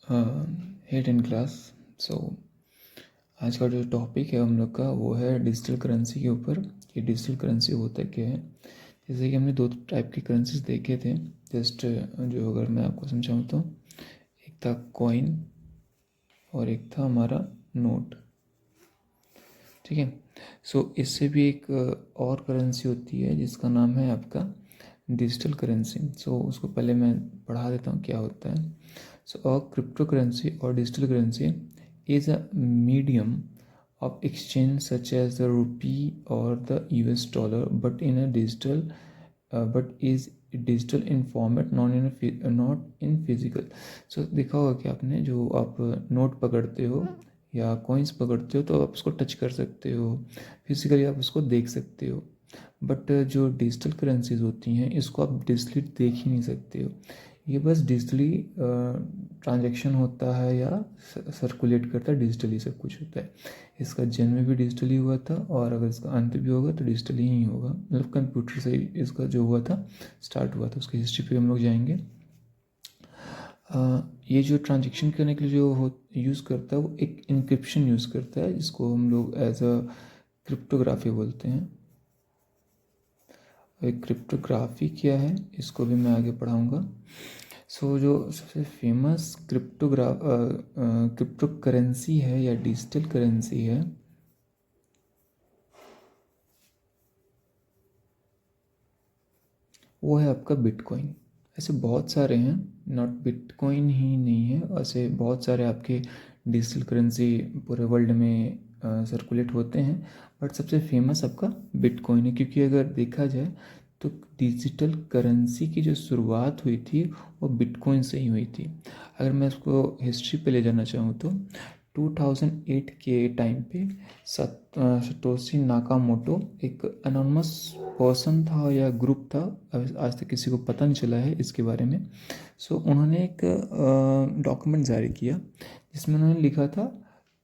Head in class. सो आज का जो टॉपिक है हम लोग का वो है डिजिटल करेंसी के ऊपर। ये डिजिटल करेंसी होता क्या है। जैसे कि हमने दो टाइप की करेंसीज देखे थे। जस्ट जो अगर मैं आपको समझाऊँ तो एक था कॉइन और एक था हमारा नोट। ठीक है। सो इससे भी एक और करेंसी होती है जिसका नाम है आपका डिजिटल करेंसी। सो उसको पहले मैं पढ़ा देता हूँ क्या होता है। सो अ क्रिप्टो करेंसी और digital currency is a medium of exchange such as the rupee or the US dollar, but in a digital but is digital in format, not in physical. So देखा होगा कि आपने जो आप note पकड़ते हो या कॉइन्स पकड़ते हो तो आप उसको टच कर सकते हो, फिजिकली आप उसको देख सकते हो। बट जो डिजिटल करेंसीज होती हैं इसको आप डिजिटली देख ही नहीं सकते हो। ये बस डिजिटली ट्रांजैक्शन होता है या सर्कुलेट करता है, डिजिटली सब कुछ होता है। इसका जन्म भी डिजिटली हुआ था और अगर इसका अंत भी होगा तो डिजिटली ही होगा। मतलब कंप्यूटर से इसका जो हुआ था स्टार्ट हुआ था, उसकी हिस्ट्री पे हम लोग जाएंगे। ये जो ट्रांजैक्शन करने के लिए जो हो यूज़ करता है वो एक इंक्रिप्शन यूज़ करता है जिसको हम लोग एज अ क्रिप्टोग्राफी बोलते हैं। क्रिप्टोग्राफी क्या है इसको भी मैं आगे पढ़ाऊँगा। सो जो सबसे फेमस क्रिप्टो करेंसी है या डिजिटल करेंसी है वो है आपका बिटकॉइन। ऐसे बहुत सारे हैं, नॉट बिटकॉइन ही नहीं है, ऐसे बहुत सारे आपके डिजिटल करेंसी पूरे वर्ल्ड में सर्कुलेट होते हैं। बट सबसे फेमस आपका बिटकॉइन है, क्योंकि अगर देखा जाए तो डिजिटल करेंसी की जो शुरुआत हुई थी वो बिटकॉइन से ही हुई थी। अगर मैं उसको हिस्ट्री पे ले जाना चाहूँ तो 2008 के टाइम पे सतोशी नाकामोटो एक अनोनमस पर्सन था या ग्रुप था, आज तक किसी को पता नहीं चला है इसके बारे में। सो उन्होंने एक डॉक्यूमेंट जारी किया जिसमें उन्होंने लिखा था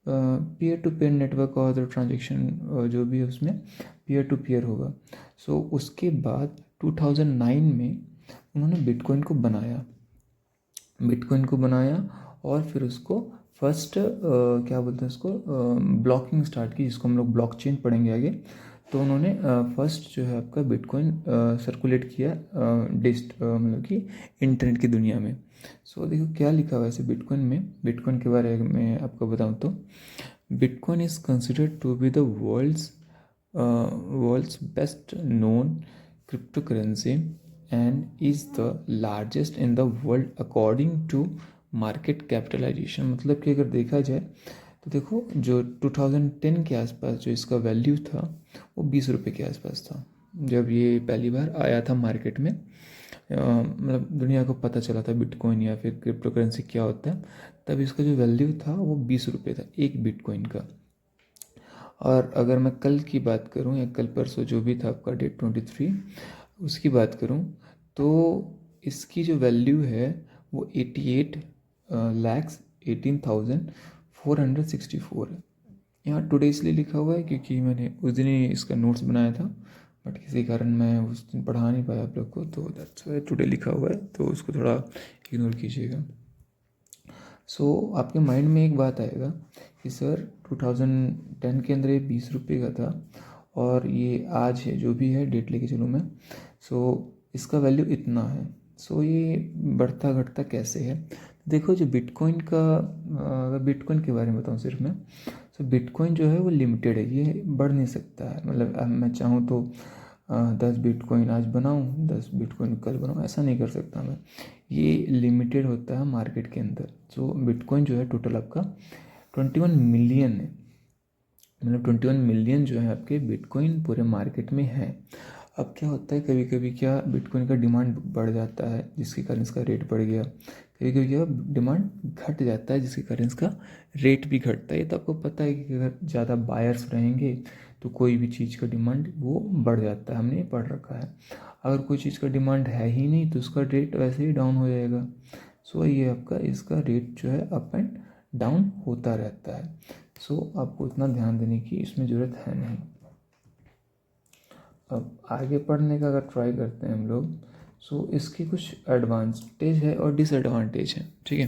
पीयर टू पीयर नेटवर्क और द ट्रांजेक्शन जो भी है उसमें पीयर टू पीयर होगा। सो उसके बाद 2009 में उन्होंने बिटकॉइन को बनाया और फिर उसको फर्स्ट क्या बोलते हैं उसको ब्लॉकिंग स्टार्ट की, जिसको हम लोग ब्लॉकचेन पढ़ेंगे आगे। तो उन्होंने फर्स्ट जो है आपका बिटकॉइन सर्कुलेट किया मतलब कि इंटरनेट की दुनिया में। सो देखो क्या लिखा हुआ है ऐसे बिटकॉइन में। बिटकॉइन के बारे में आपको बताऊं तो bitcoin is considered to be the world's best known crypto currency and is the largest in the world according to market capitalisation. मतलब कि अगर देखा जाए तो देखो जो 2010 के आसपास जो इसका वैल्यू था वो 20 रुपये के आसपास था जब ये पहली बार आया था मार्केट में। मतलब दुनिया को पता चला था बिटकॉइन या फिर क्रिप्टो करेंसी क्या होता है, तब इसका जो वैल्यू था वो 20 रुपये था एक बिटकॉइन का। और अगर मैं कल की बात करूं या कल परसों जो भी था आपका डेट 23 उसकी बात करूं तो इसकी जो वैल्यू है वो 88,18,464 है। यहाँ टुडे इसलिए लिखा हुआ है क्योंकि मैंने उस दिन ही इसका नोट्स बनाया था, बट किसी कारण मैं उस दिन पढ़ा नहीं पाया आप लोग को, तो दैट्स वाई टुडे लिखा हुआ है, तो उसको थोड़ा इग्नोर कीजिएगा। सो आपके माइंड में एक बात आएगा कि सर 2010 के अंदर ये 20 रुपये का था और ये आज है जो भी है डेट लेके चलूँ मैं, सो इसका वैल्यू इतना है। सो ये बढ़ता घटता कैसे है। देखो जो बिटकॉइन का अगर बिटकॉइन के बारे में बताऊँ सिर्फ मैं, सो बिटकॉइन जो है वो लिमिटेड है, ये बढ़ नहीं सकता है। मतलब मैं चाहूँ तो 10 बिटकॉइन आज बनाऊँ, 10 बिटकॉइन कल बनाऊँ, ऐसा नहीं कर सकता मैं। ये लिमिटेड होता है मार्केट के अंदर। सो बिटकॉइन जो है टोटल आपका 21 मिलियन है। मतलब 21 मिलियन जो है आपके बिटकॉइन पूरे मार्केट में है। अब क्या होता है कभी कभी क्या बिटकॉइन का डिमांड बढ़ जाता है जिसके कारण इसका रेट बढ़ गया, कभी कभी क्या डिमांड घट जाता है जिसके कारण इसका रेट भी घटता है। ये तो आपको पता है कि अगर ज़्यादा बायर्स रहेंगे तो कोई भी चीज़ का डिमांड वो बढ़ जाता है, हमने ये पढ़ रखा है। अगर कोई चीज़ का डिमांड है ही नहीं तो उसका रेट वैसे ही डाउन हो जाएगा। सो ये आपका इसका रेट जो है अप एंड डाउन होता रहता है। सो आपको इतना ध्यान देने की इसमें ज़रूरत है नहीं। अब आगे पढ़ने का अगर ट्राई करते हैं हम लोग सो इसके कुछ एडवांटेज है और डिसएडवांटेज है, ठीक है।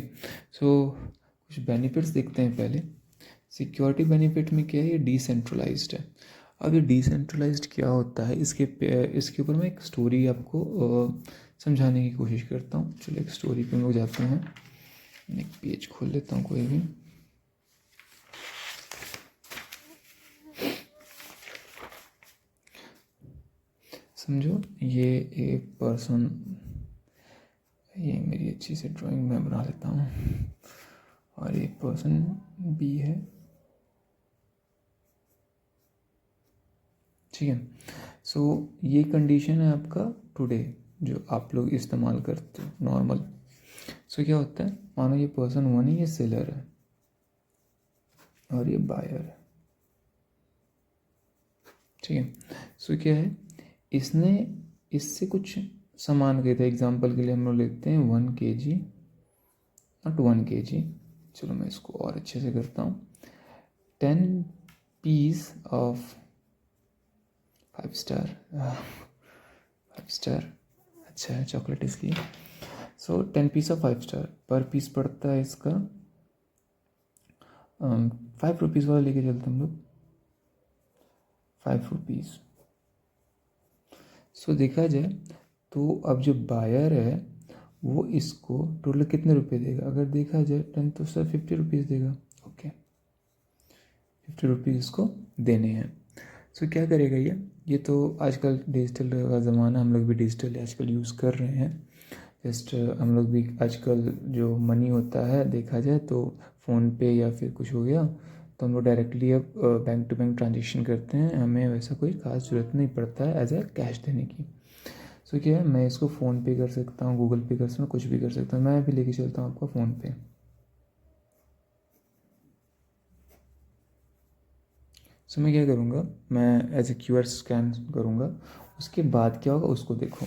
सो कुछ बेनिफिट्स देखते हैं पहले। सिक्योरिटी बेनिफिट में क्या है, ये डिसेंट्रलाइज्ड है। अब ये डिसेंट्रलाइज्ड क्या होता है, इसके ऊपर मैं एक स्टोरी आपको समझाने की कोशिश करता हूँ। चलो एक स्टोरी पे हम लोग जाते हैं। मैं एक पेज खोल लेता हूँ कोई भी। समझो ये एक पर्सन, ये मेरी अच्छी से ड्राइंग मैं बना लेता हूँ, और एक पर्सन बी है, ठीक है। सो ये कंडीशन है आपका टुडे जो आप लोग इस्तेमाल करते हो नॉर्मल। सो क्या होता है, मानो ये पर्सन 1 है, ये सेलर है और ये बायर है, ठीक है। सो क्या है, इसने इससे कुछ सामान खरीदा। एग्जांपल के लिए हम लोग लेते हैं 1 kg, नॉट 1 kg, चलो मैं इसको और अच्छे से करता हूँ। 10 पीस ऑफ 5 स्टार, 5 स्टार अच्छा है चॉकलेट इसलिए। सो 10 पीस ऑफ 5 स्टार, पर पीस पड़ता है इसका 5 रुपीज़ वाला लेके चलते हम लोग, 5 रुपीज़। सो देखा जाए तो अब जो बायर है वो इसको टोटल कितने रुपए देगा, अगर देखा जाए 10 तो सर 50 रुपीज़ देगा, ओके 50 रुपीज़ इसको देने हैं। सो क्या करेगा ये तो आजकल डिजिटल का ज़माना, हम लोग भी डिजिटल आजकल यूज़ कर रहे हैं। जस्ट हम लोग भी आजकल जो मनी होता है देखा जाए तो फ़ोन पे या फिर कुछ हो गया तो हम लोग डायरेक्टली अब बैंक टू बैंक ट्रांजेक्शन करते हैं, हमें वैसा कोई खास ज़रूरत नहीं पड़ता है एज ए कैश देने की। सो क्या है, मैं इसको फ़ोन पे कर सकता हूँ, गूगल पे कर सकता हूँ, कुछ भी कर सकता हूँ। मैं भी लेके चलता हूँ आपका फ़ोन पे। सो मैं क्या करूँगा, मैं एज ए QR स्कैन करूँगा। उसके बाद क्या होगा उसको देखो,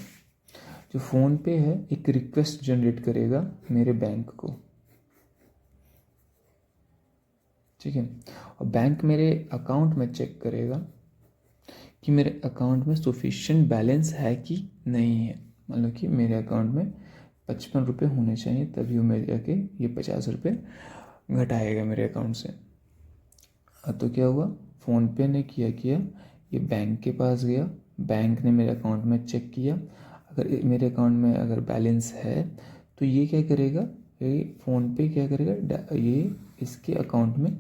जो फ़ोन पे है एक रिक्वेस्ट जनरेट करेगा मेरे बैंक को, ठीक है। और बैंक मेरे अकाउंट में चेक करेगा कि मेरे अकाउंट में सफिशिएंट बैलेंस है कि नहीं है। मतलब कि मेरे अकाउंट में 55 रुपये होने चाहिए, तभी वो मेरे जाके ये 50 रुपये घटाएगा मेरे अकाउंट से। तो क्या हुआ, फ़ोनपे ने किया ये बैंक के पास गया, बैंक ने मेरे अकाउंट में चेक किया, अगर मेरे अकाउंट में अगर बैलेंस है तो ये क्या करेगा, ये फ़ोनपे क्या करेगा, ये इसके अकाउंट में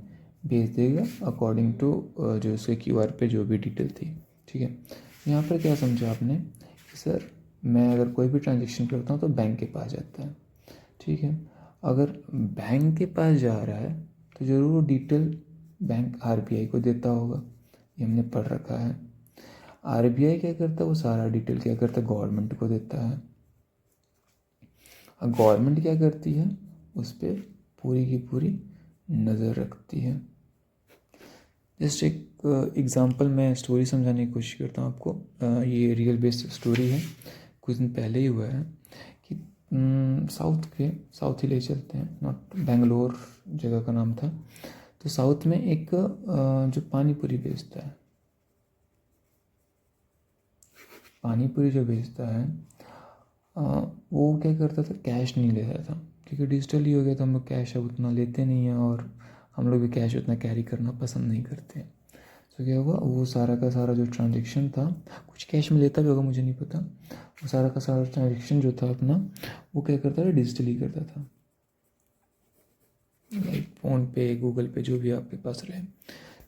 भेज देगा अकॉर्डिंग टू जो इसके QR पे जो भी डिटेल थी, ठीक है। यहाँ पर क्या समझा आपने कि सर मैं अगर कोई भी ट्रांजेक्शन करता हूँ तो बैंक के पास जाता है, ठीक है। अगर बैंक के पास जा रहा है तो ज़रूर डिटेल बैंक RBI को देता होगा, ये हमने पढ़ रखा है। RBI क्या करता है, वो सारा डिटेल क्या करता है, गवर्नमेंट को देता है। और गवर्नमेंट क्या करती है, उस पर पूरी की पूरी नज़र रखती है। जस्ट एक एग्ज़ाम्पल मैं स्टोरी समझाने की कोशिश करता हूँ आपको। ये रियल बेस्ड स्टोरी है, कुछ दिन पहले ही हुआ है कि साउथ ही ले चलते हैं, नॉट बेंगलोर जगह का नाम था। तो साउथ में एक जो पानी पूरी बेचता है, पानी पूरी जो बेचता है वो क्या करता था, कैश नहीं लेता था, क्योंकि डिजिटल ही हो गया तो हम लोग कैश अब उतना लेते नहीं हैं और हम लोग भी कैश उतना कैरी करना पसंद नहीं करते। तो क्या हुआ, वो सारा का सारा जो ट्रांजेक्शन था, कुछ कैश में लेता भी होगा मुझे नहीं पता, वो सारा का सारा ट्रांजेक्शन जो था अपना वो क्या करता था, डिजिटली करता था, लाइक फ़ोन पे गूगल पे जो भी आपके पास रहे।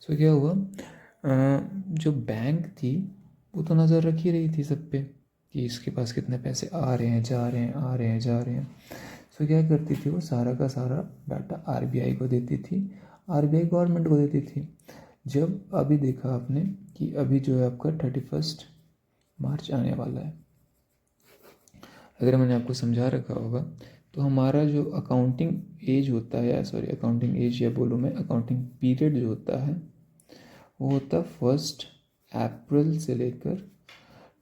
सो क्या हुआ, जो बैंक थी वो तो नज़र रख ही रही थी सब पे कि इसके पास कितने पैसे आ रहे हैं जा रहे हैं आ रहे हैं जा रहे हैं। सो क्या करती थी, वो सारा का सारा डाटा RBI को देती थी, RBI गवर्नमेंट को देती थी। जब अभी देखा आपने कि अभी जो है आपका 31 मार्च आने वाला है, अगर मैंने आपको समझा रखा होगा तो हमारा जो अकाउंटिंग एज होता है, सॉरी अकाउंटिंग एज या बोलो मैं अकाउंटिंग पीरियड जो होता है वो होता है 1 अप्रैल से लेकर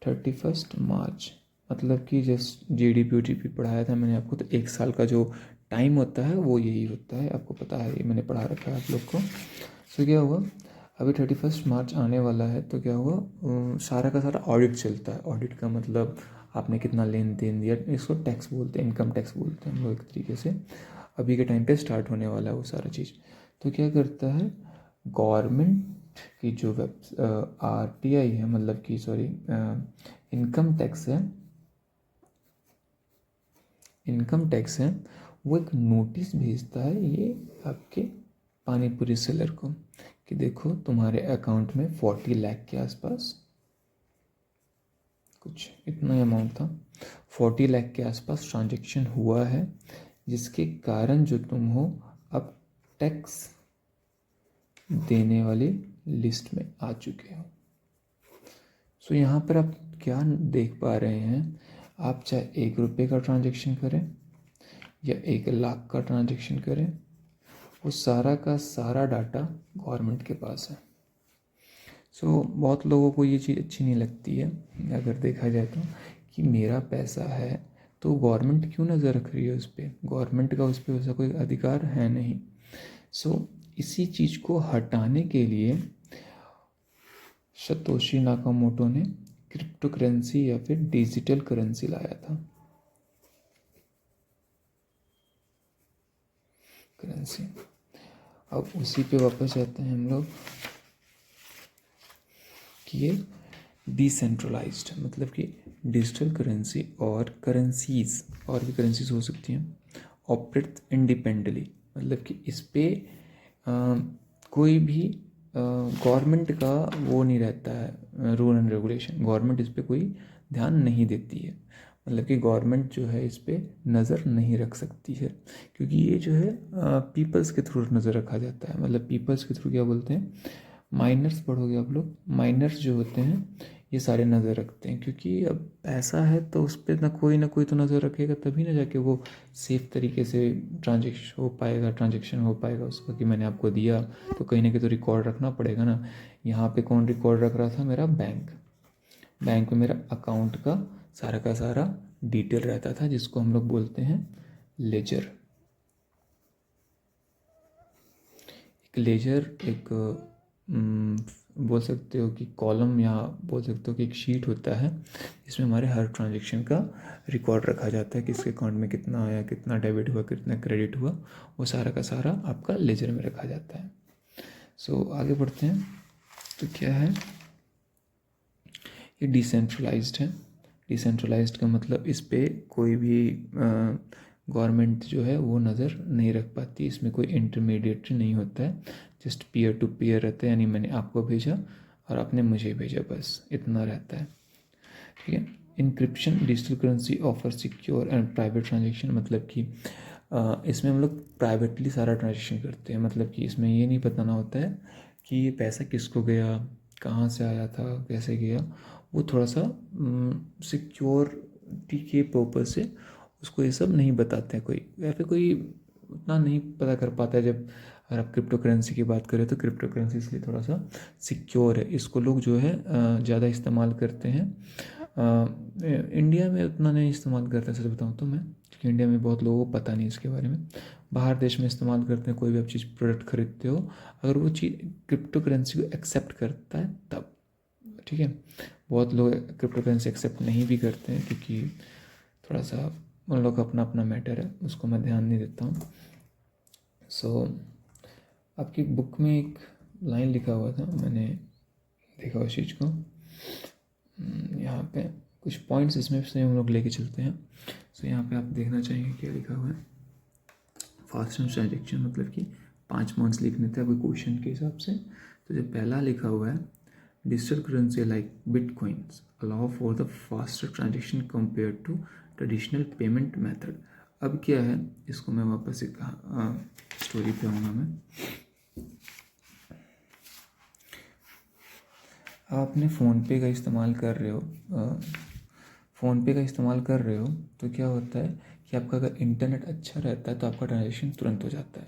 31 मार्च। मतलब कि जस्ट GDP UDP पढ़ाया था मैंने आपको, तो 1 साल का जो टाइम होता है वो यही होता है, आपको पता है, ये मैंने पढ़ा रखा है आप लोग को। सो क्या हुआ, अभी 31 मार्च आने वाला है तो क्या हुआ, सारा का सारा ऑडिट चलता है। ऑडिट का मतलब आपने कितना लेन देन दिया, इसको टैक्स बोलते हैं, इनकम टैक्स बोलते हैं हम लोग एक तरीके से। अभी के टाइम पे स्टार्ट होने वाला है वो सारा चीज़। तो क्या करता है गवर्नमेंट की जो RTI है, मतलब कि सॉरी इनकम टैक्स है, इनकम टैक्स है, वो एक नोटिस भेजता है ये आपके पानीपुरी सेलर को कि देखो तुम्हारे अकाउंट में 40 लाख के आसपास कुछ इतना अमाउंट था, 40 लाख के आसपास ट्रांजैक्शन हुआ है, जिसके कारण जो तुम हो अब टैक्स देने वाली लिस्ट में आ चुके हो। सो यहाँ पर आप क्या देख पा रहे हैं, आप चाहे 1 रुपये का ट्रांजैक्शन करें या 1 लाख का ट्रांजैक्शन करें, वो सारा का सारा डाटा गवर्नमेंट के पास है। सो बहुत लोगों को ये चीज़ अच्छी नहीं लगती है, अगर देखा जाए तो, कि मेरा पैसा है तो गवर्नमेंट क्यों नज़र रख रही है उस पर, गवर्नमेंट का उस पर वैसा कोई अधिकार है नहीं। सो इसी चीज़ को हटाने के लिए सतोशी नाकामोटो ने क्रिप्टो करेंसी या फिर डिजिटल करेंसी लाया था, करेंसी। अब उसी पे वापस जाते हैं हम लोग कि ये डिसेंट्रलाइज्ड, मतलब कि डिजिटल करेंसी और करेंसीज और भी करेंसीज हो सकती हैं, ऑपरेट इंडिपेंडेंटली, मतलब कि इस पे कोई भी गवर्नमेंट का वो नहीं रहता है, रूल एंड रेगुलेशन, गवर्नमेंट इस पे कोई ध्यान नहीं देती है, मतलब कि गवर्नमेंट जो है इस पे नज़र नहीं रख सकती है, क्योंकि ये जो है पीपल्स के थ्रू नज़र रखा जाता है। मतलब पीपल्स के थ्रू क्या बोलते हैं, माइनर्स पढ़ोगे आप लोग, माइनर्स जो होते हैं ये सारे नज़र रखते हैं, क्योंकि अब पैसा है तो उस पर ना कोई तो नज़र रखेगा, तभी ना जाके वो सेफ तरीके से ट्रांजेक्शन हो पाएगा उसका, कि मैंने आपको दिया तो कहीं ना कहीं तो रिकॉर्ड रखना पड़ेगा ना। यहाँ पे कौन रिकॉर्ड रख रहा था, मेरा बैंक में मेरा अकाउंट का सारा डिटेल रहता था, जिसको हम लोग बोलते हैं लेजर। एक बोल सकते हो कि कॉलम, या बोल सकते हो कि एक शीट होता है, इसमें हमारे हर ट्रांजैक्शन का रिकॉर्ड रखा जाता है, किसके अकाउंट में कितना आया, कितना डेबिट हुआ, कितना क्रेडिट हुआ, वो सारा का सारा आपका लेजर में रखा जाता है। सो आगे बढ़ते हैं। तो क्या है, ये डिसेंट्रलाइज्ड है। डिसेंट्रलाइज्ड का मतलब इस पर कोई भी गवर्नमेंट जो है वो नज़र नहीं रख पाती, इसमें कोई इंटरमीडिएटरी नहीं होता है, जस्ट पीयर टू पीयर रहता है, यानी मैंने आपको भेजा और आपने मुझे भेजा, बस इतना रहता है। ठीक है। Encryption digital currency offer secure and private transaction, मतलब कि इसमें हम लोग प्राइवेटली सारा ट्रांजेक्शन करते हैं, मतलब कि इसमें ये नहीं बताना होता है कि ये पैसा किसको गया, कहाँ से आया था, कैसे गया, वो थोड़ा सा सिक्योरिटी के पर्पज़ से उसको ये सब नहीं बताते हैं कोई, या फिर कोई उतना नहीं पता कर पाता है। जब अगर आप क्रिप्टो करेंसी की बात करें तो क्रिप्टो करेंसी इसलिए थोड़ा सा सिक्योर है, इसको लोग जो है ज़्यादा इस्तेमाल करते हैं। इंडिया में उतना नहीं इस्तेमाल करते सच बताऊँ तो मैं, क्योंकि इंडिया में बहुत लोगों को पता नहीं इसके बारे में। बाहर देश में इस्तेमाल करते हैं, कोई भी आप चीज़ प्रोडक्ट खरीदते हो, अगर वो चीज़ क्रिप्टो करेंसी को एक्सेप्ट करता है तब, ठीक है। बहुत लोग क्रिप्टो करेंसी एक्सेप्ट नहीं भी करते हैं, क्योंकि थोड़ा सा उन लोग का अपना अपना मैटर है, उसको मैं ध्यान नहीं देता हूँ। सो आपकी बुक में एक लाइन लिखा हुआ था, मैंने देखा उस चीज़ को, यहाँ पे कुछ पॉइंट्स इसमें से हम लोग लेके चलते हैं। सो यहाँ पे आप देखना चाहेंगे क्या लिखा हुआ है, फास्ट ट्रांजेक्शन, मतलब कि 5 मंथ्स लिखने थे अभी क्वेश्चन के हिसाब से। तो जो पहला लिखा हुआ है, digital currency like bitcoins allow for the faster transaction compare to traditional payment method. अब क्या है, इसको मैं वापस एक स्टोरी पे आऊँगा मैं। आपने फ़ोनपे का इस्तेमाल कर रहे हो, तो क्या होता है कि आपका अगर इंटरनेट अच्छा रहता है तो आपका ट्रांजेक्शन तुरंत हो जाता है।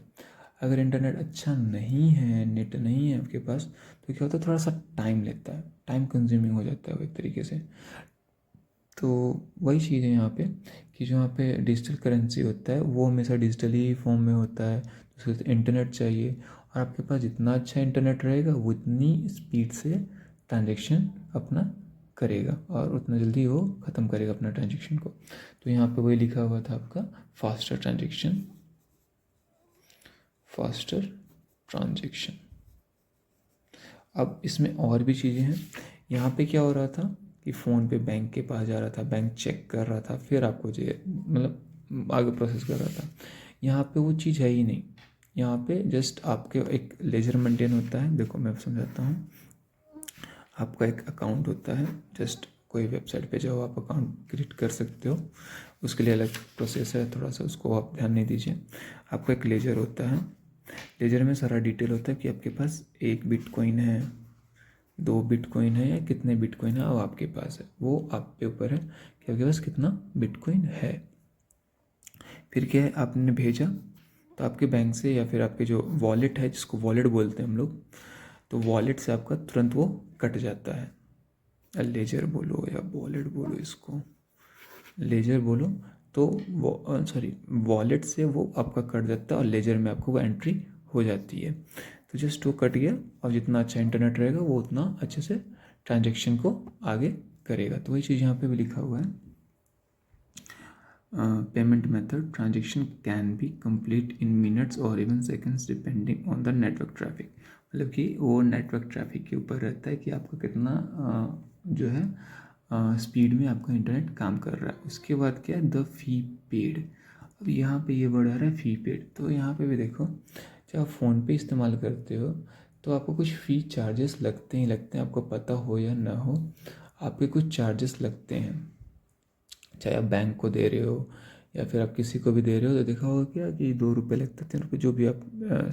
अगर इंटरनेट अच्छा नहीं है, नेट नहीं है आपके पास, तो क्या होता है, थोड़ा सा टाइम लेता है, टाइम कंज्यूमिंग हो जाता है वो एक तरीके से। तो वही चीज़ है यहाँ पे, कि जो यहाँ पे डिजिटल करेंसी होता है वो हमेशा डिजिटली फॉर्म में होता है, तो उसके इंटरनेट चाहिए, और आपके पास जितना अच्छा इंटरनेट रहेगा वो उतनी स्पीड से ट्रांजेक्शन अपना करेगा और उतना जल्दी वो ख़त्म करेगा अपना ट्रांजेक्शन को। तो यहाँ पे वही लिखा हुआ था आपका फास्टर ट्रांजेक्शन। अब इसमें और भी चीज़ें हैं। यहाँ पे क्या हो रहा था कि फ़ोन पे बैंक के पास जा रहा था, बैंक चेक कर रहा था, फिर आपको जो मतलब आगे प्रोसेस कर रहा था। यहाँ पे वो चीज़ है ही नहीं। यहाँ पे जस्ट आपके एक लेजर मेंटेन होता है। देखो मैं समझाता हूँ। आपका एक अकाउंट होता है, जस्ट कोई वेबसाइट पे जाओ, आप अकाउंट क्रिएट कर सकते हो, उसके लिए अलग प्रोसेस है, थोड़ा सा उसको आप ध्यान नहीं दीजिए। आपका एक लेजर होता है, लेजर में सारा डिटेल होता है कि आपके पास 1 बिटकॉइन है, 2 बिटकॉइन है या कितने बिटकॉइन है अब आपके पास है, वो आप पे ऊपर है कि आपके पास कितना बिटकॉइन है। फिर क्या है, आपने भेजा तो आपके बैंक से या फिर आपके जो वॉलेट है, जिसको वॉलेट बोलते हैं हम लोग, तो वॉलेट से आपका तुरंत वो कट जाता है। लेजर बोलो या वॉलेट बोलो, इसको लेजर बोलो, तो वो सॉरी वॉलेट से वो आपका कट जाता है और लेजर में आपको वो एंट्री हो जाती है। तो जस्ट वो कट गया और जितना अच्छा इंटरनेट रहेगा वो उतना अच्छे से ट्रांजेक्शन को आगे करेगा। तो वही चीज़ यहाँ पे भी लिखा हुआ है, payment method transaction can be complete in minutes और even seconds depending on the network traffic. मतलब कि वो नेटवर्क ट्रैफिक के ऊपर रहता है कि आपका कितना जो है स्पीड में आपका इंटरनेट काम कर रहा है। उसके बाद क्या है, द फी पेड। अब यहाँ पे ये वर्ड आ रहा है फी पेड। तो यहाँ पे भी देखो, जब आप फ़ोन पे इस्तेमाल करते हो तो आपको कुछ फ़ी चार्जेस लगते ही लगते हैं, आपको पता हो या ना हो, आपके कुछ चार्जेस लगते हैं। चाहे आप बैंक को दे रहे हो या फिर आप किसी को भी दे रहे हो, तो देखा होगा क्या कि 2 रुपये लगते हैं, 3 रुपये, जो भी आप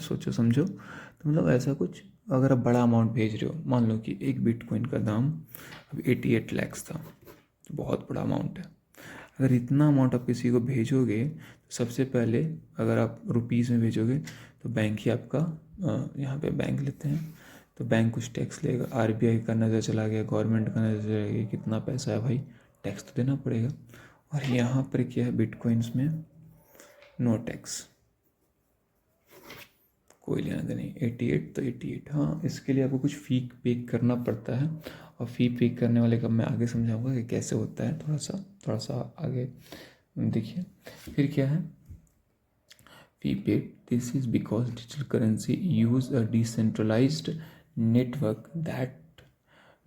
सोचो समझो। तो मतलब ऐसा कुछ, अगर आप बड़ा अमाउंट भेज रहे हो, मान लो कि 1 बिटकॉइन का दाम अब 88 लाख था, तो बहुत बड़ा अमाउंट है। अगर इतना अमाउंट आप किसी को भेजोगे तो सबसे पहले अगर आप रुपीज़ में भेजोगे तो बैंक ही आपका यहाँ पे बैंक लेते हैं, तो बैंक कुछ टैक्स लेगा। आरबीआई का नज़र चला गया, गवर्नमेंट का नज़र चला गया, कितना पैसा है भाई, टैक्स तो देना पड़ेगा। और यहाँ पर क्या है, बिटकॉइंस में नो टैक्स, कोई लेना देना नहीं। 88 तो 88, हाँ इसके लिए आपको कुछ फ़ी पे करना पड़ता है, और फ़ी पे करने वाले का मैं आगे समझाऊंगा कि कैसे होता है, थोड़ा सा आगे देखिए। फिर क्या है, fee paid, this is because digital currency use a decentralised network that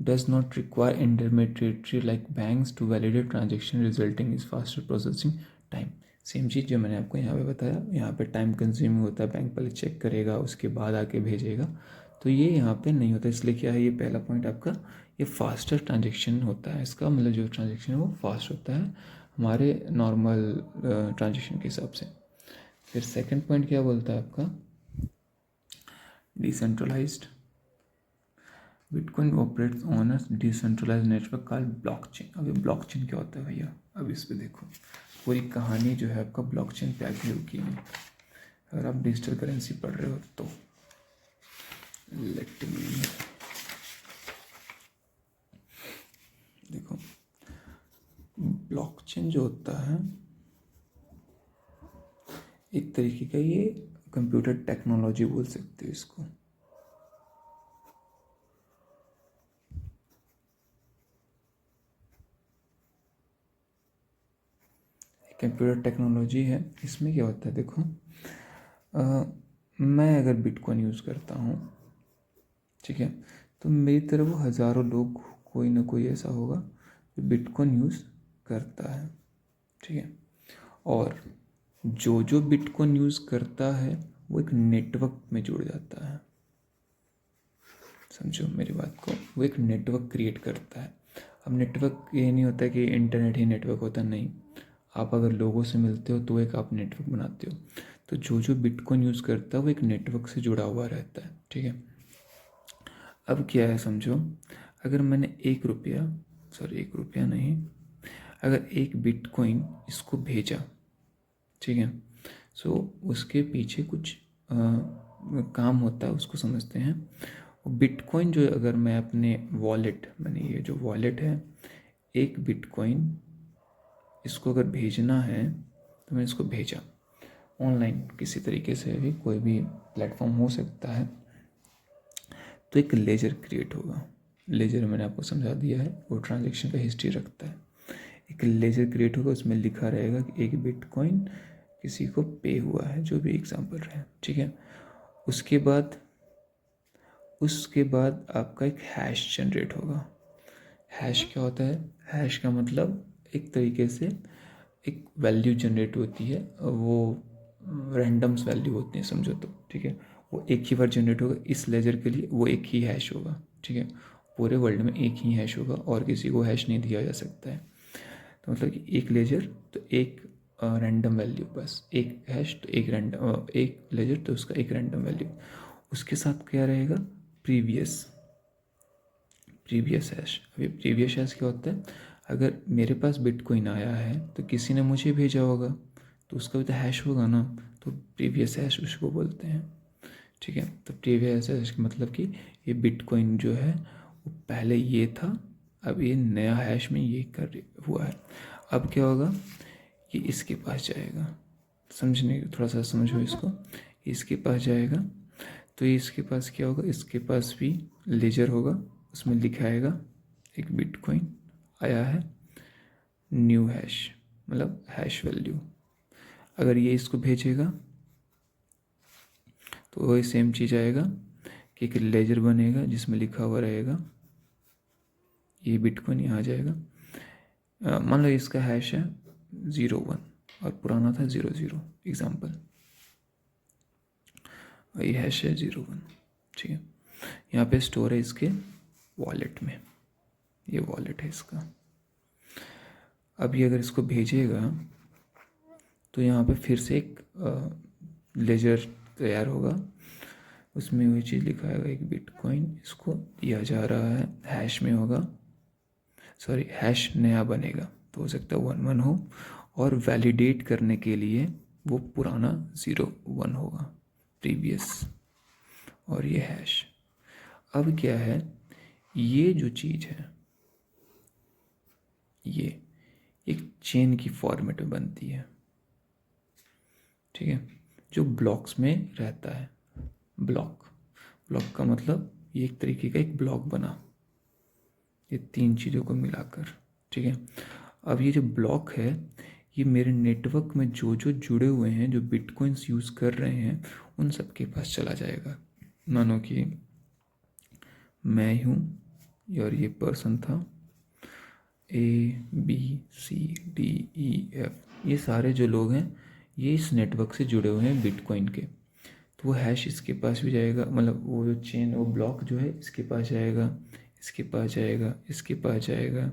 does not require intermediary like banks to validate transaction, resulting is faster processing time। Same चीज़ जो मैंने आपको यहाँ पे बताया, यहाँ पे टाइम कंज्यूमिंग होता है, बैंक पहले चेक करेगा उसके बाद आके भेजेगा, तो ये यहाँ पे नहीं होता। इसलिए क्या है, ये पहला पॉइंट आपका, ये फास्टर ट्रांजेक्शन होता है। इसका मतलब जो ट्रांजेक्शन है वो फास्ट होता है हमारे नॉर्मल ट्रांजेक्शन के हिसाब से। फिर सेकेंड पॉइंट क्या बोलता है आपका, decentralised, bitcoin operates on a decentralised network called blockchain. अब ये ब्लॉकचेन क्या होता है भैया, अब इस पे देखो, पूरी कहानी जो है आपका ब्लॉकचेन पे आके रुकी है। अगर आप डिजिटल करेंसी पढ़ रहे हो तो लेट मी देखो, ब्लॉकचेन जो होता है एक तरीके का, ये कंप्यूटर टेक्नोलॉजी बोल सकते हो इसको। कंप्यूटर टेक्नोलॉजी है। इसमें क्या होता है देखो, मैं अगर बिटकॉइन यूज़ करता हूँ, ठीक है, तो मेरी तरह वो हज़ारों लोग, कोई ना कोई ऐसा होगा जो बिटकॉइन यूज़ करता है, ठीक है। और जो जो बिटकॉइन यूज़ करता है वो एक नेटवर्क में जुड़ जाता है, समझो मेरी बात को, वो एक नेटवर्क क्रिएट करता है। अब नेटवर्क ये नहीं होता कि इंटरनेट ही नेटवर्क होता, नहीं। आप अगर लोगों से मिलते हो तो एक आप नेटवर्क बनाते हो। तो जो जो बिटकॉइन यूज़ करता है वो एक नेटवर्क से जुड़ा हुआ रहता है, ठीक है। अब क्या है समझो, अगर मैंने 1 रुपया, सॉरी 1 रुपया नहीं, अगर 1 बिटकॉइन इसको भेजा, ठीक है, सो उसके पीछे कुछ काम होता है, उसको समझते हैं। बिटकॉइन जो, अगर मैं अपने वॉलेट, मैंने ये जो वॉलेट है, 1 बिटकॉइन इसको अगर भेजना है तो मैंने इसको भेजा ऑनलाइन किसी तरीके से भी, कोई भी प्लेटफॉर्म हो सकता है, तो एक लेजर क्रिएट होगा, लेजर मैंने आपको समझा दिया है, वो ट्रांजैक्शन का हिस्ट्री रखता है। एक लेजर क्रिएट होगा, उसमें लिखा रहेगा कि एक बिटकॉइन किसी को पे हुआ है, जो भी एग्जांपल रहे, ठीक है। उसके बाद आपका एक हैश जनरेट होगा। हैश क्या होता है? हैश का मतलब एक तरीके से एक वैल्यू जनरेट होती है, वो रैंडम्स वैल्यू होती है समझो तो, ठीक है। वो एक ही बार जनरेट होगा इस लेजर के लिए, वो एक ही हैश होगा, ठीक है। पूरे वर्ल्ड में एक ही हैश होगा और किसी को हैश नहीं दिया जा सकता है। तो मतलब कि एक लेजर तो एक रैंडम वैल्यू, बस एक हैश तो एक रैंडम, एक लेजर तो उसका एक रैंडम वैल्यू। उसके साथ क्या रहेगा? Previous hash. अभी प्रीवियस हैश क्या होता है? अगर मेरे पास बिटकॉइन आया है तो किसी ने मुझे भेजा होगा, तो उसका भी तो हैश होगा ना, तो प्रीवियस हैश उसको बोलते हैं, ठीक है। तो प्रीवियस हैश का मतलब कि ये बिटकॉइन जो है वो पहले ये था, अब ये नया हैश में ये कर हुआ है। अब क्या होगा? ये इसके पास जाएगा, समझने थोड़ा सा समझो इसको। इसके पास जाएगा तो ये इसके पास क्या होगा? इसके पास भी लेजर होगा, उसमें लिखाएगा एक बिटकॉइन आया है, न्यू हैश, मतलब हैश वैल्यू। अगर ये इसको भेजेगा तो वही सेम चीज़ आएगा कि एक लेजर बनेगा जिसमें लिखा हुआ रहेगा ये बिटकॉइन, यहाँ जाएगा। मान लो इसका हैश है 01 और पुराना था 00 एग्जाम्पल, ये हैश है 01, ठीक है। यहाँ पे स्टोर है इसके वॉलेट में, ये वॉलेट है इसका। अभी अगर इसको भेजेगा तो यहाँ पे फिर से एक लेजर तैयार होगा, उसमें वही चीज़ लिखा है एक बिटकॉइन इसको दिया जा रहा है, हैश में होगा, सॉरी हैश नया बनेगा, तो हो सकता है 11 हो, और वैलिडेट करने के लिए वो पुराना 01 होगा प्रीवियस, और ये हैश। अब क्या है, ये जो चीज़ है ये एक चेन की फॉर्मेट में बनती है, ठीक है, जो ब्लॉक्स में रहता है। ब्लॉक का मतलब ये एक तरीके का एक ब्लॉक बना, ये तीन चीज़ों को मिलाकर, ठीक है। अब ये जो ब्लॉक है ये मेरे नेटवर्क में जो जो जुड़े हुए हैं, जो बिटकॉइंस यूज़ कर रहे हैं, उन सब के पास चला जाएगा। मानो कि मैं हूँ और ये पर्सन था, ABCDEF, ये सारे जो लोग हैं ये इस नेटवर्क से जुड़े हुए हैं बिटकॉइन के, तो वो हैश इसके पास भी जाएगा, मतलब वो जो चेन, वो ब्लॉक जो है इसके पास जाएगा, इसके पास जाएगा, इसके पास जाएगा,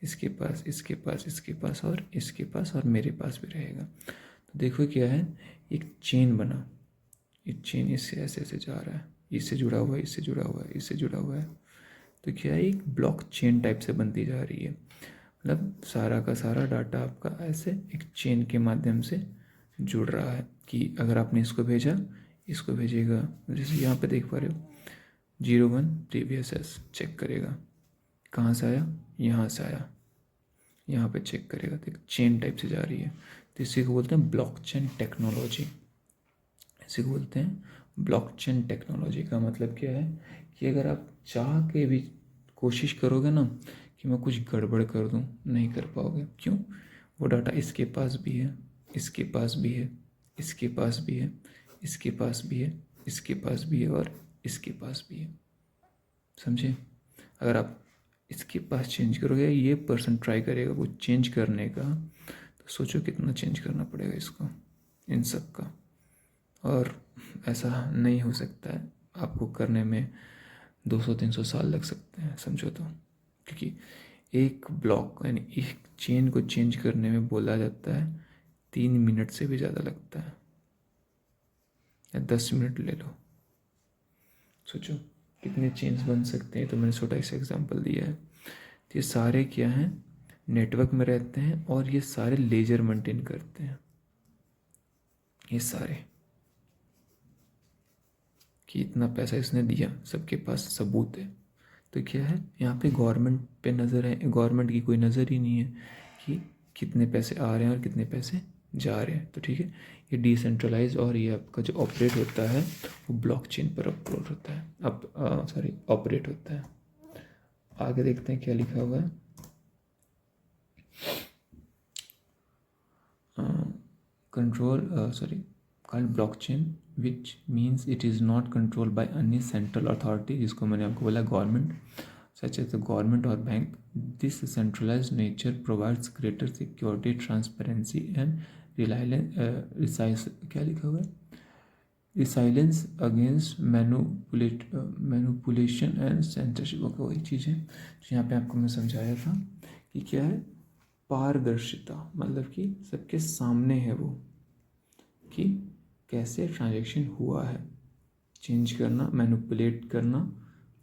इसके पास, इसके पास, इसके पास, और इसके पास, और मेरे पास भी रहेगा। तो देखो क्या है, एक चेन बना, एक चेन इससे ऐसे ऐसे जा रहा है, इससे जुड़ा हुआ है, इससे जुड़ा हुआ है, इससे जुड़ा हुआ है। तो क्या है, एक ब्लॉक चेन टाइप से बनती जा रही है, मतलब सारा का सारा डाटा आपका ऐसे एक चेन के माध्यम से जुड़ रहा है कि अगर आपने इसको भेजा, इसको भेजेगा, जैसे यहाँ पे देख पा रहे हो 01 प्रीवियस एस चेक करेगा, कहाँ से आया, यहाँ से आया, यहाँ पे चेक करेगा, तो एक चेन टाइप से जा रही है। तो इसी को बोलते हैं ब्लॉकचेन टेक्नोलॉजी, इसी को बोलते हैं ब्लॉकचेन टेक्नोलॉजी। का मतलब क्या है कि अगर आप चाह के भी कोशिश करोगे ना कि मैं कुछ गड़बड़ कर दूं, नहीं कर पाओगे। क्यों? वो डाटा इसके पास भी है, इसके पास भी है, इसके पास भी है, इसके पास भी है, इसके पास भी है, और इसके पास भी है, समझे। अगर आप इसके पास चेंज करोगे, ये पर्सन ट्राई करेगा कुछ चेंज करने का, तो सोचो कितना चेंज करना पड़ेगा इसको, इन सब का। और ऐसा नहीं हो सकता है, आपको करने में 200-300 साल लग सकते हैं समझो तो, क्योंकि एक ब्लॉक यानी एक चेन को चेंज करने में बोला जाता है 3 मिनट से भी ज़्यादा लगता है, या 10 मिनट ले लो। सोचो कितने चेन्स बन सकते हैं। तो मैंने छोटा सा एग्जांपल दिया है। तो ये सारे क्या हैं, नेटवर्क में रहते हैं, और ये सारे लेजर मेंटेन करते हैं, ये सारे कि इतना पैसा इसने दिया, सबके पास सबूत है। तो क्या है, यहाँ पे गवर्नमेंट पे नज़र है, गवर्नमेंट की कोई नज़र ही नहीं है कि कितने पैसे आ रहे हैं और कितने पैसे जा रहे हैं। तो ठीक है, ये डिसेंट्रलाइज, और ये आपका जो ऑपरेट होता है वो ब्लॉकचेन पर अपलोड होता है, ऑपरेट होता है। आगे देखते हैं क्या लिखा हुआ है। Called blockchain which means it is not controlled by any central authority, जिसको मैंने आपको बोला government, such as the government और bank. This centralised nature provides greater security, transparency and reliance, क्या लिखा हुआ है, resilience against manipulation and censorship. Okay, वही चीज़ है जो यहाँ पे आपको मैं समझाया था कि क्या है, पारदर्शिता, मतलब कि सबके सामने है वो कि कैसे ट्रांजैक्शन हुआ है। चेंज करना, मैनुपुलेट करना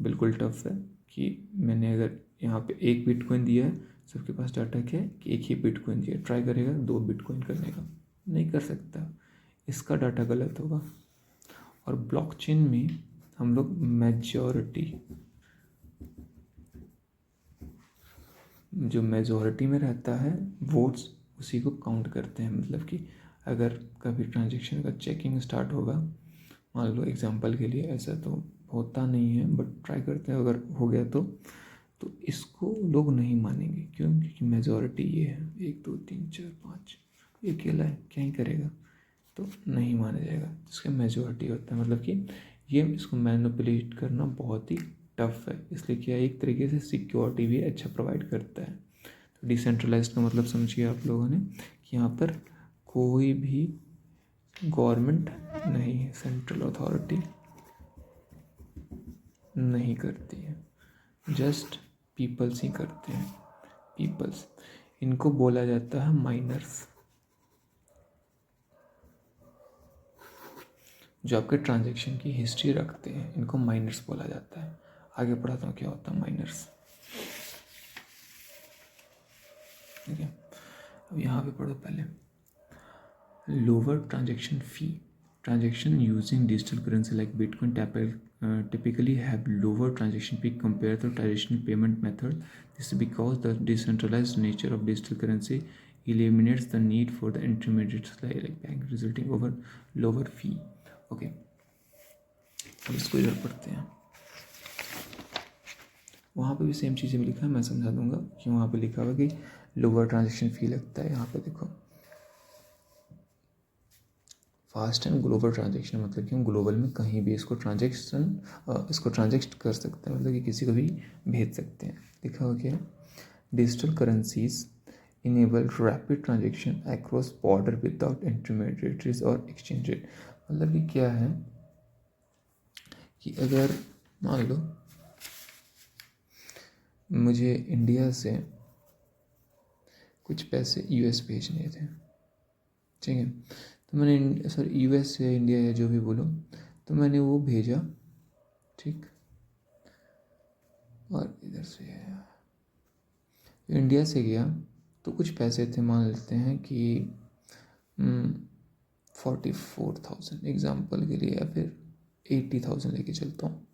बिल्कुल टफ है कि मैंने अगर यहाँ पे 1 बिटकॉइन दिया है, सबके पास डाटा क्या है कि 1 ही बिटकॉइन दिया, ट्राई करेगा 2 बिटकॉइन करने का, नहीं कर सकता, इसका डाटा गलत होगा। और ब्लॉकचेन में हम लोग मेजॉरिटी, जो मेजॉरिटी में रहता है वोट्स, उसी को काउंट करते हैं। मतलब कि अगर कभी ट्रांजैक्शन का चेकिंग स्टार्ट होगा, मान लो एग्जांपल के लिए, ऐसा तो होता नहीं है बट ट्राई करते हैं, अगर हो गया तो इसको लोग नहीं मानेंगे। क्यों? क्योंकि मेजॉरिटी ये है, 1 2 3 4 5, ये अकेला है, क्या ही करेगा, तो नहीं माना जाएगा। जिसका मेजॉरिटी होता है, मतलब कि ये इसको मैनिपुलेट करना बहुत ही टफ है, इसलिए क्या एक तरीके से सिक्योरिटी भी अच्छा प्रोवाइड करता है। तो डिसेंट्रलाइज्ड का मतलब समझिए आप लोगों ने कि यहाँ पर कोई भी गवर्नमेंट नहीं है, सेंट्रल अथॉरिटी नहीं करती है, जस्ट पीपल्स ही करते हैं, पीपल्स। इनको बोला जाता है माइनर्स, जो आपके ट्रांजैक्शन की हिस्ट्री रखते हैं, इनको माइनर्स बोला जाता है। आगे पढ़ाता हूँ क्या होता है माइनर्स, ठीक है। अब यहाँ पे पढ़ो पहले, lower transaction fee. Transaction using digital currency like Bitcoin typically have lower transaction fee compared to traditional payment method. This is because the decentralized nature of digital currency eliminates the need for the intermediaries like bank, resulting over lower fee. Okay, अब इसको इधर पढ़ते हैं। वहाँ पे भी same चीज़ें भी लिखा है, मैं समझा दूंगा कि वहाँ पे लिखा हुआ कि लोअर ट्रांजेक्शन फ़ी लगता है। यहाँ पे देखो, फास्ट एंड ग्लोबल ट्रांजेक्शन, मतलब कि हम ग्लोबल में कहीं भी इसको ट्रांजेक्ट कर सकते हैं, मतलब कि किसी को भी भेज सकते हैं। लिखा हुआ क्या है, digital currencies enable rapid transaction across border without intermediaries और एक्सचेंज रेट। मतलब कि क्या है कि अगर मान लो मुझे इंडिया से कुछ पैसे यूएस भेजने थे, ठीक है, तो मैंने यूएस से इंडिया या जो भी बोलो, तो मैंने वो भेजा, ठीक, और इधर से इंडिया से गया तो कुछ पैसे थे, मान लेते हैं कि 44,000 एग्जाम्पल के लिए, या फिर 80,000 लेके चलता हूँ।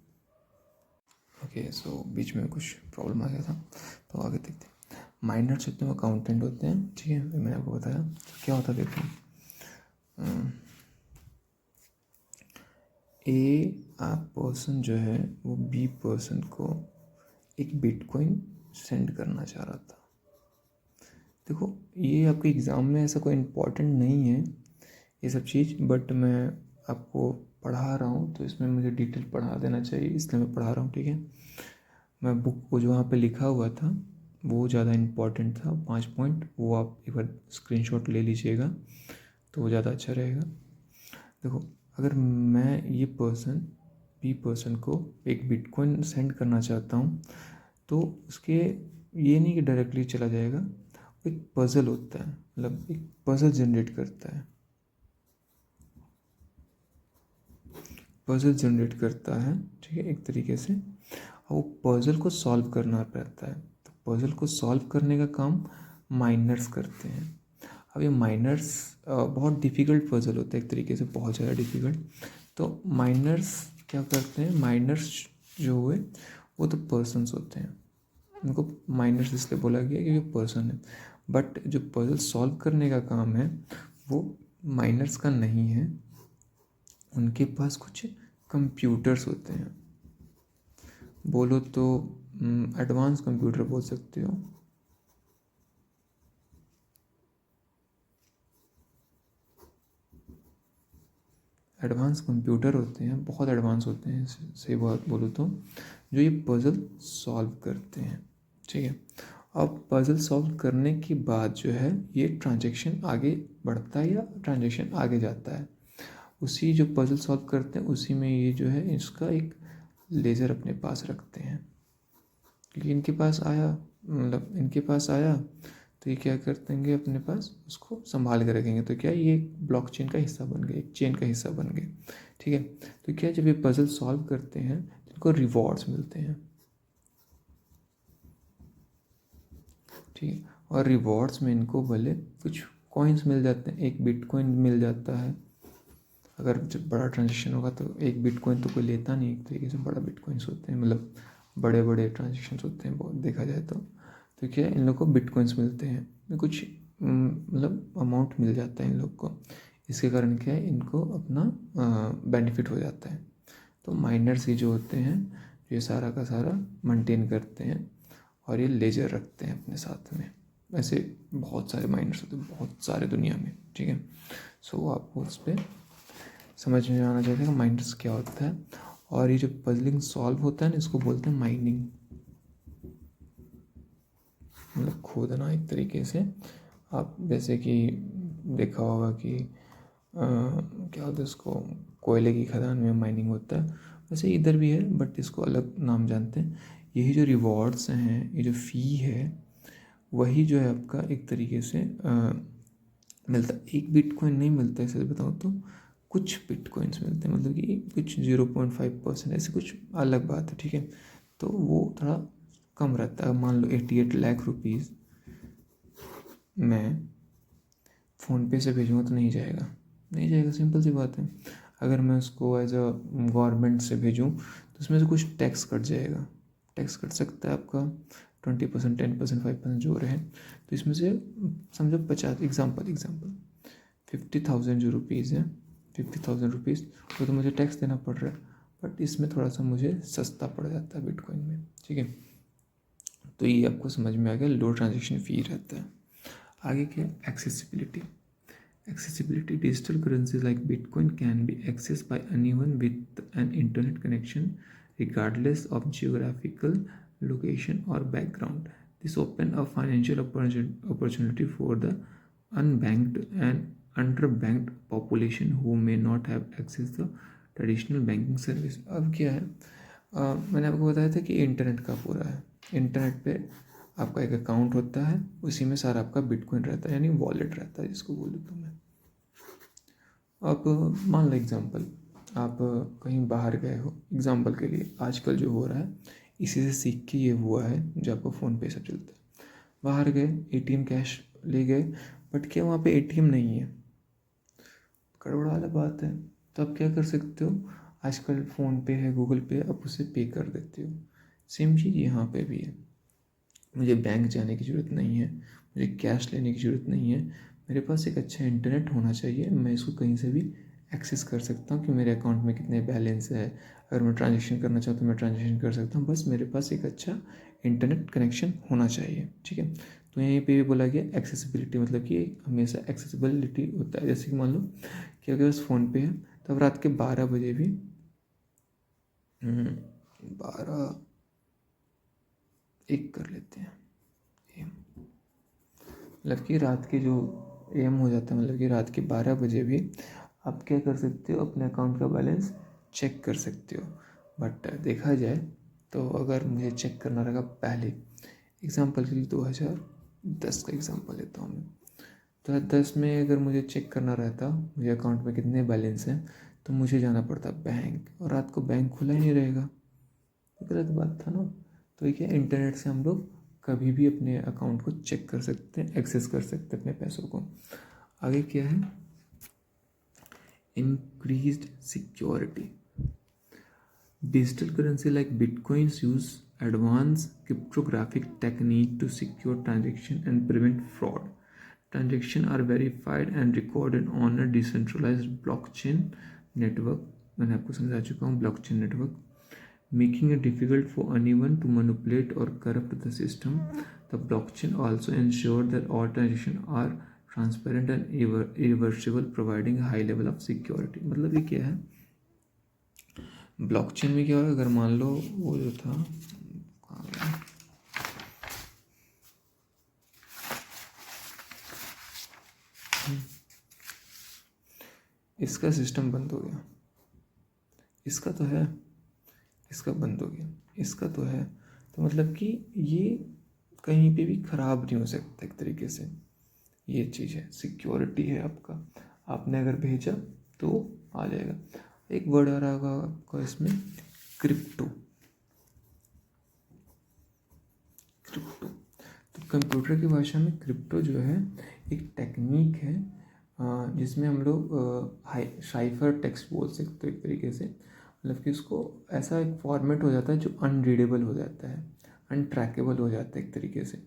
ओके, सो बीच में कुछ प्रॉब्लम आ गया था, तो आगे देखते हैं। माइनर्स होते हैं, अकाउंटेंट होते हैं, ठीक है, मैंने आपको बताया। तो क्या होता है देखो, पर्सन जो है वो बी पर्सन को एक बिटकॉइन सेंड करना चाह रहा था। देखो, ये आपके एग्ज़ाम में ऐसा कोई इम्पोर्टेंट नहीं है ये सब चीज़, बट मैं आपको पढ़ा रहा हूँ तो इसमें मुझे डिटेल पढ़ा देना चाहिए, इसलिए मैं पढ़ा रहा हूँ, ठीक है। मैं बुक को जो वहाँ पे लिखा हुआ था वो ज़्यादा इम्पोर्टेंट था, 5 पॉइंट, वो आप एक बार स्क्रीनशॉट ले लीजिएगा तो वो ज़्यादा अच्छा रहेगा। देखो, अगर मैं ये बी पर्सन को एक बिटकॉइन सेंड करना चाहता हूँ, तो उसके ये नहीं कि डायरेक्टली चला जाएगा, एक पज़ल होता है, मतलब एक पज़ल जनरेट करता है, ठीक है, एक तरीके से। और वो पज़ल को सॉल्व करना रहता है, तो पज़ल को सॉल्व करने का काम माइनर्स करते हैं। अब ये माइनर्स बहुत डिफ़िकल्ट पज़ल होता है, एक तरीके से बहुत ज़्यादा डिफ़िकल्ट। तो माइनर्स क्या करते हैं, माइनर्स जो हुए वो तो पर्सन्स होते हैं, उनको माइनर्स इसलिए बोला गया क्योंकि पर्सन है। बट जो पज़ल सॉल्व करने का काम है वो माइनर्स का नहीं है, उनके पास कुछ कंप्यूटर्स होते हैं, बोलो तो एडवांस कंप्यूटर बोल सकते हो। एडवांस कंप्यूटर होते हैं, बहुत एडवांस होते हैं, सही बात बोलो तो, जो ये पज़ल सॉल्व करते हैं। ठीक है, अब पज़ल सॉल्व करने के बाद जो है ये ट्रांजैक्शन आगे बढ़ता है या ट्रांजैक्शन आगे जाता है, उसी जो पज़ल सॉल्व करते हैं उसी में ये जो है इसका एक लेज़र अपने पास रखते हैं। क्योंकि इनके पास आया, मतलब इनके पास आया तो ये क्या कर देंगे, अपने पास उसको संभाल के रखेंगे। तो क्या ये एक ब्लॉकचेन का हिस्सा बन गए, एक चेन का हिस्सा बन गए। ठीक है, तो क्या जब ये पजल सॉल्व करते हैं तो इनको रिवॉर्ड्स मिलते हैं। ठीक है, और रिवॉर्ड्स में इनको भले कुछ कॉइन्स मिल जाते हैं, एक बिटकॉइन मिल जाता है। अगर जब बड़ा ट्रांजेक्शन होगा तो एक बिटकॉइन तो कोई लेता नहीं, एक तरीके से बड़ा बिटकॉइंस होते हैं, मतलब बड़े बड़े ट्रांजेक्शन होते हैं बहुत देखा जाए तो क्या इन लोग को बिटकॉइंस मिलते हैं, कुछ मतलब अमाउंट मिल जाता है इन लोग को। इसके कारण क्या है, इनको अपना बेनिफिट हो जाता है। तो माइनर्स ही जो होते हैं ये सारा का सारा मेंटेन करते हैं और ये लेजर रखते हैं अपने साथ में। वैसे बहुत सारे माइनर्स होते हैं, बहुत सारे दुनिया में। ठीक है, सो आपको उस पर समझ में आना चाहिए कि माइनर्स क्या होता है। और ये जो पजलिंग सॉल्व होता है ना, इसको बोलते हैं माइनिंग, मतलब खोदना एक तरीके से। आप जैसे कि देखा होगा कि क्या होता है इसको, कोयले की खदान में माइनिंग होता है, वैसे इधर भी है बट इसको अलग नाम जानते हैं। यही जो रिवॉर्ड्स हैं, ये जो फ़ी है, वही जो है आपका एक तरीके से मिलता है। एक बिटकॉइन नहीं मिलता है, ऐसे बताऊँ तो कुछ बिटकॉइंस मिलते हैं, मतलब कि कुछ 0.5% ऐसे कुछ अलग बात है। ठीक है, तो वो थोड़ा कम रहता है। मान लो 88 लाख रुपीज़ मैं फ़ोनपे से भेजूँगा तो नहीं जाएगा, नहीं जाएगा, सिंपल सी बात है। अगर मैं उसको एज अ गवर्नमेंट से भेजूँ तो उसमें से कुछ टैक्स कट जाएगा, टैक्स कट सकता है आपका 20%, 10%, 5% जो रहे। तो इसमें से समझो 50, एग्जाम्पल 50,000 जो रुपीज़ है, 50,000 रुपीज़ वो तो मुझे टैक्स देना पड़ रहा है, बट इसमें थोड़ा सा मुझे सस्ता पड़ जाता है बिटकॉइन में। ठीक है, तो ये आपको समझ में आ गया, लो ट्रांजेक्शन फ़ी रहता है। आगे क्या, accessibility. Accessibility, digital currencies like Bitcoin can be accessed by anyone with an internet connection, regardless of geographical location or background. This opens a financial opportunity for the unbanked and underbanked population who may not have access to traditional banking service. अब क्या है, मैंने आपको बताया था कि internet का पूरा है, इंटरनेट पे आपका एक अकाउंट होता है, उसी में सारा आपका बिटकॉइन रहता है, यानी वॉलेट रहता है जिसको बोलूँ तो मैं। अब मान लो एग्ज़ाम्पल, आप कहीं बाहर गए हो, एग्ज़ाम्पल के लिए आजकल जो हो रहा है इसी से सीख के ये हुआ है, जो आपको फ़ोन पे सब चलता है। बाहर गए, एटीएम कैश ले गए, बट क्या वहाँ पे एटीएम नहीं है, गड़बड़ वाला बात है। तो आप क्या कर सकते हो, आजकल फ़ोन पे है, गूगल पे, आप उसे पे कर देते हो। सेम चीज़ यहाँ पे भी है, मुझे बैंक जाने की ज़रूरत नहीं है, मुझे कैश लेने की ज़रूरत नहीं है, मेरे पास एक अच्छा इंटरनेट होना चाहिए, मैं इसको कहीं से भी एक्सेस कर सकता हूँ कि मेरे अकाउंट में कितने बैलेंस है। अगर मैं ट्रांजेक्शन करना चाहता हूँ तो मैं ट्रांजेक्शन कर सकता हूँ, बस मेरे पास एक अच्छा इंटरनेट कनेक्शन होना चाहिए। ठीक है, तो यहीं पे भी बोला गया एक्सेसिबिलिटी, मतलब कि हमेशा एक्सेसिबिलिटी होता है। जैसे कि मान लो कि अगर बस फ़ोन पे है तो अब रात के 12 बजे भी 12 एक कर लेते हैं, मतलब कि रात के जो एम हो जाता है, मतलब कि रात के 12 बजे भी आप क्या कर सकते हो, अपने अकाउंट का बैलेंस चेक कर सकते हो। बट देखा जाए तो अगर मुझे चेक करना रहेगा पहले, एग्ज़ाम्पल के लिए 2010 का एग्ज़ाम्पल लेता हूँ मैं। 2010 में अगर मुझे चेक करना रहता मुझे अकाउंट में कितने बैलेंस हैं, तो मुझे जाना पड़ता बैंक, और रात को बैंक खुला ही नहीं रहेगा, गलत बात था ना। तो ये क्या, इंटरनेट से हम लोग कभी भी अपने अकाउंट को चेक कर सकते हैं, एक्सेस कर सकते हैं अपने पैसों को। आगे क्या है, increased security. Digital currency like bitcoins use advance cryptographic technique to secure transaction and prevent fraud. Transaction are verified and recorded on a decentralised blockchain network. मैंने आपको समझा चुका हूँ blockchain network, making it difficult for anyone to manipulate or corrupt the system. The blockchain also ensures that all transactions are transparent and irreversible, providing a high level of security. मतलब ये क्या है, blockchain में क्या है, अगर मान लो वो जो था, इसका सिस्टम बंद हो गया, इसका तो है, इसका बंद हो गया, इसका तो है, तो मतलब कि ये कहीं पे भी ख़राब नहीं हो सकता एक तरीके से। ये चीज़ है, सिक्योरिटी है आपका, आपने अगर भेजा तो आ जाएगा। एक वर्ड आ रहा होगा आपका इसमें, क्रिप्टो। क्रिप्टो तो कंप्यूटर की भाषा में क्रिप्टो जो है एक टेक्निक है जिसमें हम लोग साइफर टेक्स्ट बोल सकते हो एक तरीके से। मतलब कि उसको ऐसा एक फॉर्मेट हो जाता है जो अनरीडेबल हो जाता है, अनट्रैकेबल हो जाता है एक तरीके से,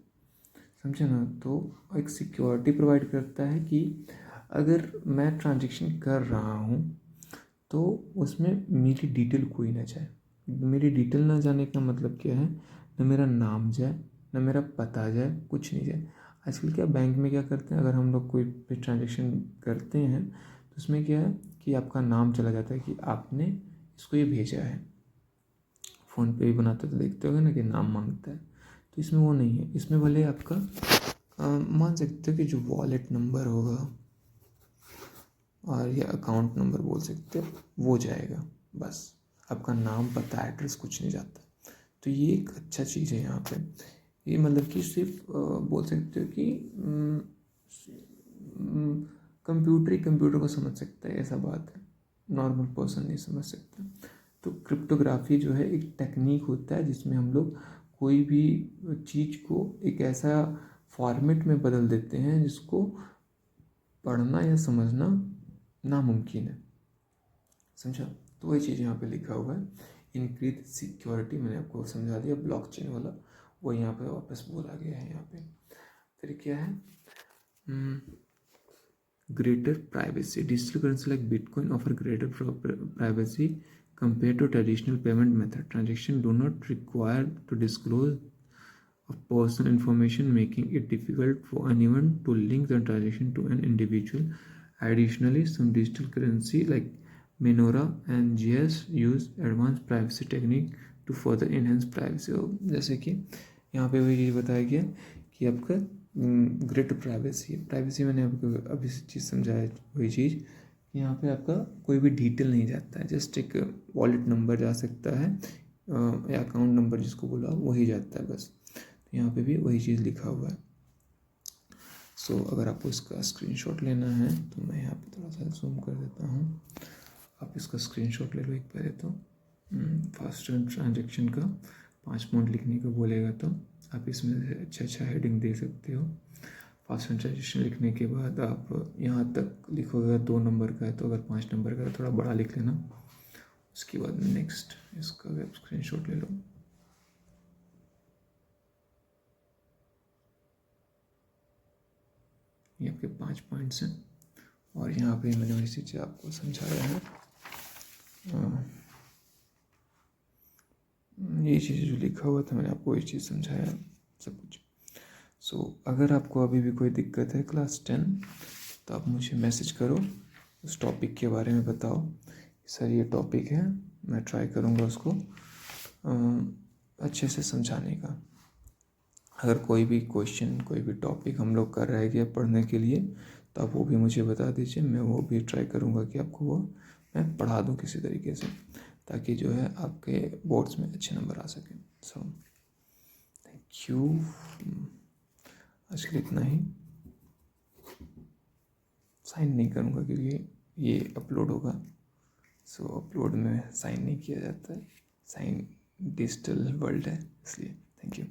समझे ना। तो एक सिक्योरिटी प्रोवाइड करता है कि अगर मैं ट्रांजेक्शन कर रहा हूँ तो उसमें मेरी डिटेल कोई ना जाए। मेरी डिटेल ना जाने का मतलब क्या है, ना मेरा नाम जाए, ना मेरा पता जाए, कुछ नहीं जाए। आजकल क्या बैंक में क्या करते हैं, अगर हम लोग कोई भी ट्रांजेक्शन करते हैं तो उसमें क्या है कि आपका नाम चला जाता है कि आपने इसको ये भेजा है। फ़ोन पे भी बनाते तो देखते होगे ना कि नाम मांगता है, तो इसमें वो नहीं है। इसमें भले आपका मान सकते हो कि जो वॉलेट नंबर होगा और या अकाउंट नंबर बोल सकते हो वो जाएगा, बस आपका नाम पता एड्रेस कुछ नहीं जाता। तो ये एक अच्छा चीज़ है यहाँ पे। ये मतलब कि सिर्फ बोल सकते हो कि कंप्यूटर ही कंप्यूटर को समझ सकता है, ऐसा बात है, नॉर्मल पर्सन नहीं समझ सकता। तो क्रिप्टोग्राफी जो है एक टेक्निक होता है जिसमें हम लोग कोई भी चीज़ को एक ऐसा फॉर्मेट में बदल देते हैं जिसको पढ़ना या समझना नामुमकिन है, समझा। तो वही चीज़ यहाँ पे लिखा हुआ है, इंक्रीज सिक्योरिटी, मैंने आपको समझा दिया। ब्लॉकचेन वाला वो यहाँ पे वापस बोला गया है यहाँ पे। फिर क्या है, greater privacy. Digital currency like Bitcoin offer greater privacy compared to traditional payment method. Transactions do not require to disclose of personal information, making it difficult for anyone to link the transaction to an individual. Additionally, some digital currency like Monero and GS use advanced privacy technique to further enhance privacy. जैसे कि यहाँ पे वही चीज़ बताया गया कि आपका greater privacy मैंने आपको अभी चीज़ समझाया, वही चीज़ यहाँ पे आपका कोई भी डिटेल नहीं जाता है, जस्ट एक वॉलेट नंबर जा सकता है या अकाउंट नंबर जिसको बोला वही जाता है बस। तो यहाँ पे भी वही चीज़ लिखा हुआ है। सो अगर आपको इसका स्क्रीनशॉट लेना है तो मैं यहाँ पे थोड़ा सा जूम कर देता हूँ, आप इसका स्क्रीनशॉट ले लो एक पहले। तो फर्स्ट ट्रांजेक्शन का 5 पॉइंट लिखने को बोलेगा तो आप इसमें अच्छा हेडिंग दे सकते हो। फास्ट ट्रांजेक्शन लिखने के बाद आप यहाँ तक लिखोगे, 2 नंबर का है तो अगर 5 नंबर का है थोड़ा बड़ा लिख लेना। उसके बाद नेक्स्ट इसका वेब स्क्रीनशॉट ले लो। ये आपके 5 पॉइंट्स हैं और यहाँ पे मैंने वही चीज़ आपको समझाया है, ये चीज़ जो लिखा हुआ था मैंने आपको वही चीज़ समझाया सब कुछ। सो अगर आपको अभी भी कोई दिक्कत है क्लास 10 तो आप मुझे मैसेज करो, उस टॉपिक के बारे में बताओ, सर ये टॉपिक है, मैं ट्राई करूँगा उसको अच्छे से समझाने का। अगर कोई भी क्वेश्चन, कोई भी टॉपिक हम लोग कर रहे हैं पढ़ने के लिए तो आप वो भी मुझे बता दीजिए, मैं वो भी ट्राई करूँगा कि आपको वो मैं पढ़ा दूँ किसी तरीके से, ताकि जो है आपके बोर्ड्स में अच्छे नंबर आ सकें। सो थैंक यू, आज के लिए इतना ही। साइन नहीं करूँगा क्योंकि ये अपलोड होगा, सो अपलोड में साइन नहीं किया जाता है, साइन डिजिटल वर्ल्ड है इसलिए। Thank you.